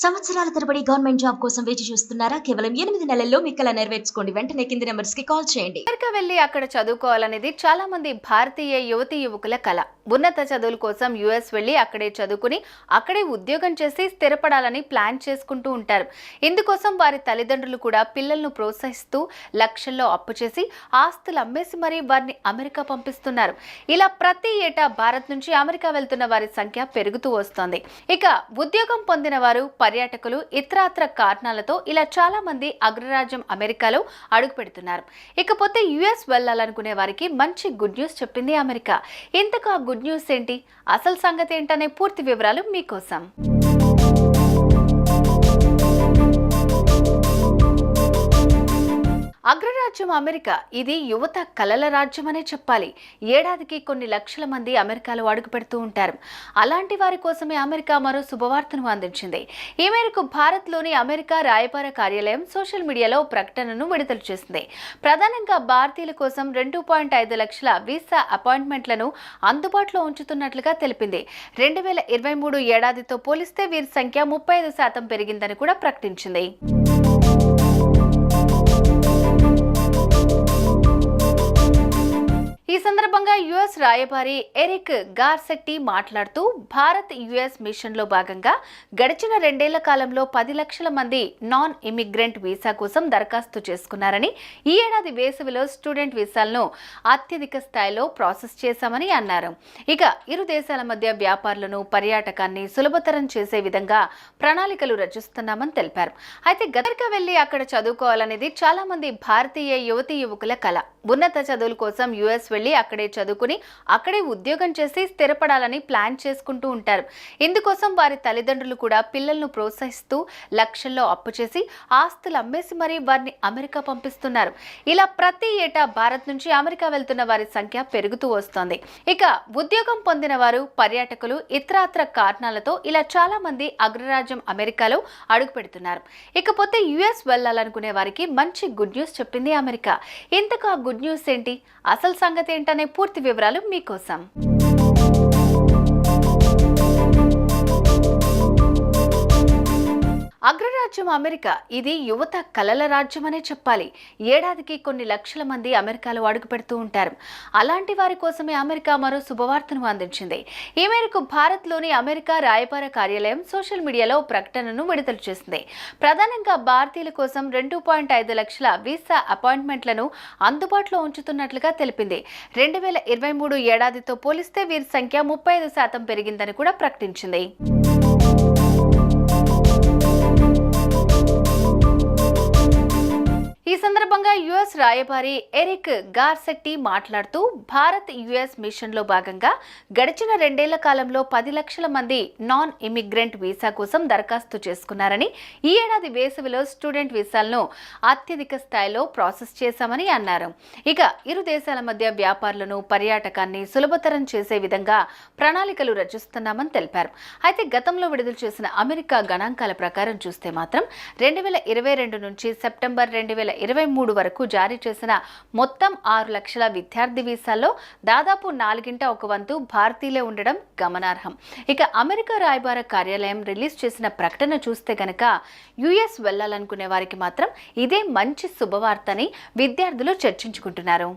సంవత్సరాల తరబడి government job కోసం వేచి చూస్తున్నారా? కేవలం 8 నెలల్లో మీ కల నెరవేర్చుకోండి. వెంటనే కింది నెంబర్స్‌కి కాల్ చేయండి. అమెరికా వెళ్లి అక్కడ చదువుకోవాలనేది చాలా మంది భారతీయ యువతీ యువకుల కల. ఉన్నత చదువుల కోసం యుఎస్ వెళ్లి అక్కడే చదువుకుని అక్కడే ఉద్యోగం చేసి స్థిరపడాలని ప్లాన్ చేసుకుంటూ ఉంటారు. ఇందుకోసం వారి తల్లిదండ్రులు కూడా పిల్లలను ప్రోత్సహిస్తూ లక్షల్లో అప్పు చేసి ఆస్తులు అమ్మేసి మరీ వారిని అమెరికా పంపిస్తున్నారు. ఇలా ప్రతి ఏటా భారత్ నుంచి అమెరికా వెళ్తున్న వారి సంఖ్య పెరుగుతూ వస్తోంది. ఇక ఉద్యోగం పొందిన వారు, పర్యాటకులు ఇతరాత్ర కారణాలతో ఇలా చాలా మంది అగ్రరాజ్యం అమెరికాలో అడుగు పెడుతున్నారు. ఇకపోతే యుఎస్ వెళ్లాలనుకునే వారికి మంచి గుడ్ న్యూస్ చెప్పింది అమెరికా. ఇంతకు ఆ గుడ్ న్యూస్ ఏంటి, అసలు సంగతి ఏంటనే పూర్తి వివరాలు మీకోసం. అగ్రరాజ్యం అమెరికా ఇది యువత కలల రాజ్యం అనే చెప్పాలి. ఏడాదికి కొన్ని లక్షల మంది అమెరికాలో అడుగు పెడుతూ ఉంటారు. అలాంటి వారి కోసమే అమెరికా మరో శుభవార్తను అందించింది. ఈ మేరకు భారత్లోని అమెరికా రాయబార కార్యాలయం సోషల్ మీడియాలో ప్రకటనను విడుదల చేసింది. ప్రధానంగా భారతీయుల కోసం 2.5 లక్షల వీసా అపాయింట్మెంట్లను అందుబాటులో ఉంచుతున్నట్లుగా తెలిపింది. 2023 ఏడాదితో పోలిస్తే వీరి సంఖ్య 35% పెరిగిందని కూడా ప్రకటించింది. ఈ సందర్భంగా యుఎస్ రాయబారి ఎరిక్ గార్సెట్టి మాట్లాడుతూ భారత్ యుఎస్ మిషన్లో భాగంగా గడిచిన 2 ఏళ్ల కాలంలో 10 లక్షల మంది నాన్ ఇమిగ్రెంట్ వీసా కోసం దరఖాస్తు చేసుకున్నారని, ఈ ఏడాది వేసవిలో స్టూడెంట్ వీసాలను అత్యధిక స్థాయిలో ప్రాసెస్ చేశామని అన్నారు. ఇక ఇరు దేశాల మధ్య వ్యాపారులను, పర్యాటకాన్ని సులభతరం చేసే విధంగా ప్రణాళికలు రచిస్తున్నామని తెలిపారు. అయితే గదర్గా వెళ్లి అక్కడ చదువుకోవాలనేది చాలా మంది భారతీయ యువతీ యువకుల కల. ఉన్నత చదువుల కోసం యుఎస్ వెళ్లి అక్కడే చదువుకుని అక్కడే ఉద్యోగం చేసి స్థిరపడాలని ప్లాన్ చేసుకుంటూ ఉంటారు. ఇందుకోసం వారి తల్లిదండ్రులు కూడా పిల్లలను ప్రోత్సహిస్తూ లక్షల్లో అప్పు చేసి ఆస్తులు అమ్మేసి మరీ వారిని అమెరికా పంపిస్తున్నారు. ఇలా ప్రతి ఏటా భారత్ నుంచి అమెరికా వెళ్తున్న వారి సంఖ్య పెరుగుతూ వస్తోంది. ఇక ఉద్యోగం పొందిన వారు, పర్యాటకులు ఇతరాత్ర కారణాలతో ఇలా చాలా మంది అగ్రరాజ్యం అమెరికాలో అడుగు పెడుతున్నారు. ఇకపోతే యుఎస్ వెళ్లాలనుకునే వారికి మంచి గుడ్ న్యూస్ చెప్పింది అమెరికా. ఇంతకు ఆ గుడ్ న్యూస్ ఏంటి, అసలు సంగతి ఏంటనే పూర్తి వివరాలు మీకోసం. అగ్రరాజ్యం అమెరికా ఇది యువత కలల రాజ్యం అనే చెప్పాలి. ఏడాదికి కొన్ని లక్షల మంది అమెరికాలో అడుగు పెడుతూ ఉంటారు. అలాంటి వారి కోసమే అమెరికా మరో శుభవార్తను అందించింది. ఈ మేరకు భారత్లోని అమెరికా రాయబార కార్యాలయం సోషల్ మీడియాలో ప్రకటనను విడుదల చేసింది. ప్రధానంగా భారతీయుల కోసం 2.5 లక్షల వీసా అపాయింట్మెంట్లను అందుబాటులో ఉంచుతున్నట్లుగా తెలిపింది. 2023 ఏడాదితో పోలిస్తే వీరి సంఖ్య 35% పెరిగిందని కూడా ప్రకటించింది. ఈ సందర్భంగా యుఎస్ రాయబారి ఎరిక్ గార్సెట్టి మాట్లాడుతూ భారత్ యుఎస్ మిషన్లో భాగంగా గడిచిన 2 ఏళ్ల కాలంలో 10 లక్షల మంది నాన్ ఇమిగ్రెంట్ వీసా కోసం దరఖాస్తు చేసుకున్నారని, ఈ ఏడాది వేసవిలో స్టూడెంట్ వీసాలను అత్యధిక స్థాయిలో ప్రాసెస్ చేశామని అన్నారు. ఇక ఇరు దేశాల మధ్య వ్యాపారులను, పర్యాటకాన్ని సులభతరం చేసే విధంగా ప్రణాళికలు రచిస్తున్నామని తెలిపారు. అయితే గతంలో విడుదల చేసిన అమెరికా గణాంకాల ప్రకారం చూస్తే మాత్రం 2022 నుంచి సెప్టెంబర్ 2023 వరకు జారీ చేసిన మొత్తం 6 లక్షల విద్యార్థి వీసాల్లో దాదాపు 1/4 భారతీయులే ఉండడం గమనార్హం. ఇక అమెరికా రాయబార కార్యాలయం రిలీజ్ చేసిన ప్రకటన చూస్తే గనక యుఎస్ వెళ్లాలనుకునే వారికి మాత్రం ఇదే మంచి శుభవార్తని విద్యార్థులు చర్చించుకుంటున్నారు.